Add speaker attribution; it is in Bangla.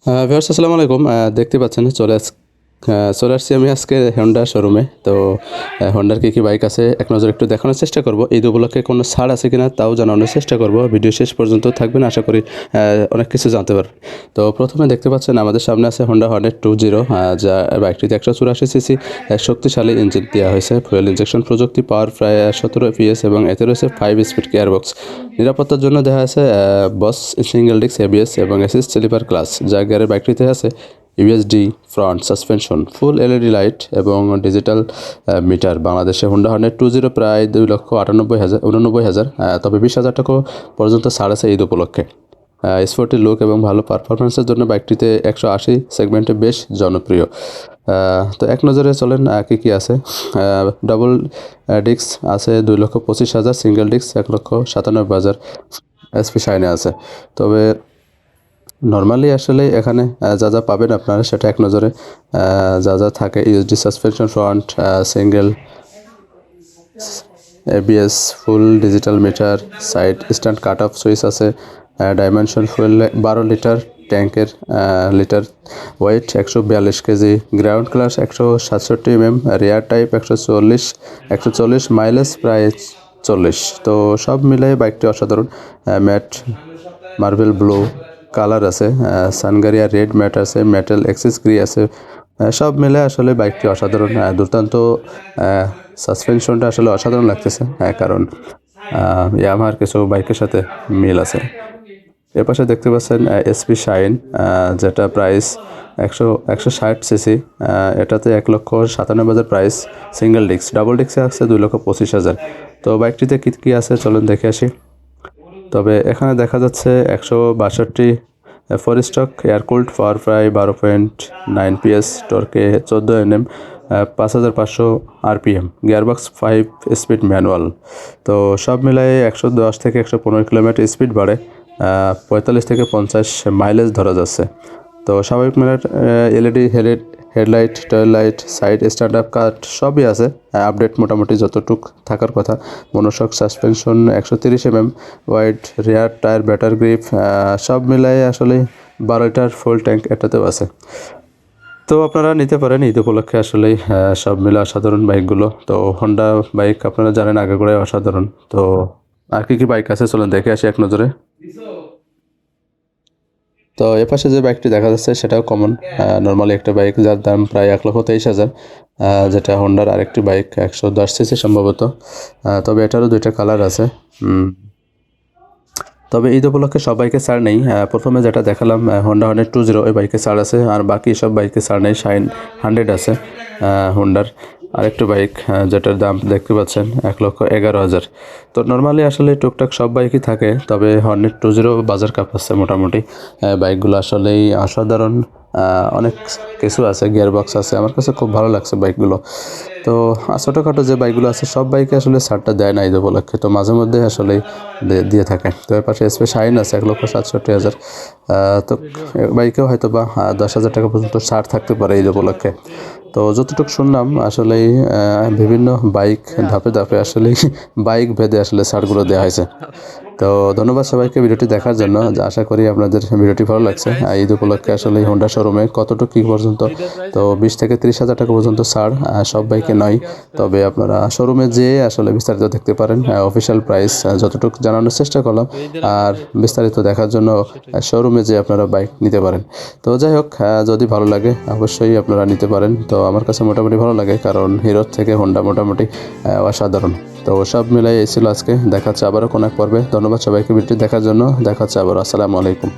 Speaker 1: ভিউয়ার্স আসসালামু আলাইকুম। দেখতে পাচ্ছেন চলে আসছি আমি আজকে হোন্ডা শোরুমে। তো হোন্ডার কী বাইক আছে এক নজর একটু দেখানোর চেষ্টা করব। ঈদ উপলক্ষে কোনো ছাড় আছে কিনা তাও জানানোর চেষ্টা করব। ভিডিও শেষ পর্যন্ত থাকবেন, আশা করি অনেক কিছু জানতে পারবেন। তো প্রথমে দেখতে পাচ্ছেন আমাদের সামনে আছে হোন্ডা হর্নেট 20, যা বাইকটিতে 184 সিসি শক্তিশালী ইঞ্জিন দেওয়া হয়েছে। ফুয়েল ইঞ্জেকশন প্রযুক্তি, পাওয়ার প্রায় 17 PS এবং এতে রয়েছে 5 স্পিড গিয়ারবক্স। নিরাপত্তার জন্য দেখা আছে বস সিঙ্গেল ডিস্ক ABS এবং অ্যাসিস্ট স্লিপার ক্লাস। যা গিয়ারের বাইকটিতে আছে USD ফ্রন্ট সাসপেনশন, ফুল LED লাইট এবং ডিজিটাল মিটার। বাংলাদেশে হোন্ডা হর্নেট 20 প্রায় 2,98,000, তবে 20,000 টাকা পর্যন্ত ছাড় আছে ঈদ উপলক্ষে। স্পোর্টি লুক এবং ভালো পারফরমেন্সের জন্য বাইকটিতে 180 সেগমেন্টে বেশ জনপ্রিয়। তো এক নজরে চলেন কী আছে। ডাবল ডিস্ক আছে 2,25,000, সিঙ্গেল ডিস্ক 1,97,000 SP শাইনে আছে। তবে নর্মালি আসলে এখানে যা যা পাবেন আপনারা সেটা এক নজরে যা যা থাকে USD suspension, front single ABS, full digital meter, side stand cut off switch আছে, ডাইমেনশন ফুয়েল 12 লিটার, ট্যাঙ্কের litre weight 142 KG, ground clearance 167 mm, rear tyre 140 mileage প্রায় 40। তো সব মিলে বাইকটি অসাধারণ। ম্যাট মার্বেল ব্লু কালার আছে, সানগারিয়া রেড ম্যাট আছে, মেটাল এক্সেস গ্রি আছে। সব মিলে আসলে বাইকটি অসাধারণ, দুর্দান্ত। সাসপেনশনটা আসলে অসাধারণ লাগতেছে, কারণ ইয়ামাহার কিছু বাইকের সাথে মিল আছে। এর পাশে দেখতে পাচ্ছেন SP শাইন, যেটা প্রাইস 160 সিসি। এটাতে 1,97,000 প্রাইস। সিঙ্গেল ডিস্ক, ডাবল ডিস্কে আছে 2,25,000। তো বাইকটিতে কী আছে চলুন দেখে আসি। তবে এখানে দেখা যাচ্ছে 162 4 স্টক এয়ারকুল্ড, পাওয়ার প্রায় 12.9 PS, টর্কে 14 Nm, 5,500 RPM, gearbox 5 speed manual. তো সব মিলাই 110 থেকে 115 কিলোমিটার স্পিড বাড়ে, 45 থেকে 50 মাইলেজ ধরা যাচ্ছে। তো স্বাভাবিক meter, LED headlight, tail light, side stand up cut সবই আছে। আপডেট মোটামুটি যতটুক থাকার কথা। Monoshock suspension 130 mm, wide rear tyre, better grip, সব মিলাই আসলে 12 লিটার ফুল ট্যাঙ্ক এটাতেও আছে। তো আপনারা নিতে পারেন ঈদ উপলক্ষে। আসলেই সব মিলে অসাধারণ বাইকগুলো। তো হোন্ডা বাইক আপনারা জানেন আগে করে অসাধারণ। তো আর কি বাইক আছে চলুন দেখে আসি এক নজরে। তো এপাশে যে বাইকটি দেখা যাচ্ছে সেটাও কমন, নর্মালি একটা বাইক যার দাম প্রায় 1,23,000, যেটা হোন্ডার আরেকটি বাইক 110 সিসি সম্ভবত। তবে এটারও 2টা কালার আছে। তবে ঈদ উপলক্ষে সব বাইকে ছাড় নেই। প্রথমে যেটা দেখালাম হোন্ডা হর্নেট 20, ওই বাইকে ছাড় আছে, আর বাকি সব বাইকে ছাড় নেই। শাইন 100 আছে হোন্ডার আরেকটি বাইক, যেটার দাম দেখতে পাচ্ছেন 1,11,000। তো নর্মালি আসলে টুকটাক সব বাইকই থাকে, তবে হর্নেট 20 বাজার কাঁপাচ্ছে মোটামুটি। বাইকগুলো আসলেই অসাধারণ, অনেক কিছু আছে, গিয়ারবক্স আছে। আমার কাছে খুব ভালো লাগছে বাইকগুলো। তো ছোটোখাটো যে বাইকগুলো আছে সব বাইকে আসলে ছাড়টা দেয় না ঈদ উপলক্ষে, তো মাঝে মধ্যে আসলেই দিয়ে থাকে। তো এর পাশে SP শাইন আছে 1,67,000। তো বাইকেও হয়তো বা 10,000 টাকা পর্যন্ত ছাড় থাকতে পারে ঈদ উপলক্ষে। তো যতটুকু শুনলাম আসলেই বিভিন্ন বাইক ধাপে ধাপে আসলেই বাইক ভেদে আসলে ছাড়গুলো দেওয়া হয়েছে। তো ধন্যবাদ সবাইকে ভিডিওটি দেখার জন্য। আশা করি আপনাদের ভিডিওটি ভালো লাগছে। ঈদ উপলক্ষে আসলে হোন্ডা শোরুমে কতটুকু কী পর্যন্ত, তো 20 থেকে 30,000 টাকা পর্যন্ত ছাড়, সব বাইকে নয়। তবে আপনারা শোরুমে যেয়ে আসলে বিস্তারিত দেখতে পারেন। অফিসিয়াল প্রাইস যতটুকু জানানোর চেষ্টা করলাম, আর বিস্তারিত দেখার জন্য শোরুমে যেয়ে আপনারা বাইক নিতে পারেন। তো যাই হোক, যদি ভালো লাগে অবশ্যই আপনারা নিতে পারেন। তো আমার কাছে মোটামুটি ভালো লাগে, কারণ হিরোর থেকে হোন্ডা মোটামুটি অসাধারণ। তো সব মিলাই এই ছিল আজকে। দেখাচ্ছে আবারও কোনো এক পর্বে। ধন্যবাদ সবাইকে ভিডিওটি দেখার জন্য। দেখাচ্ছে আবারও। আসসালামু আলাইকুম।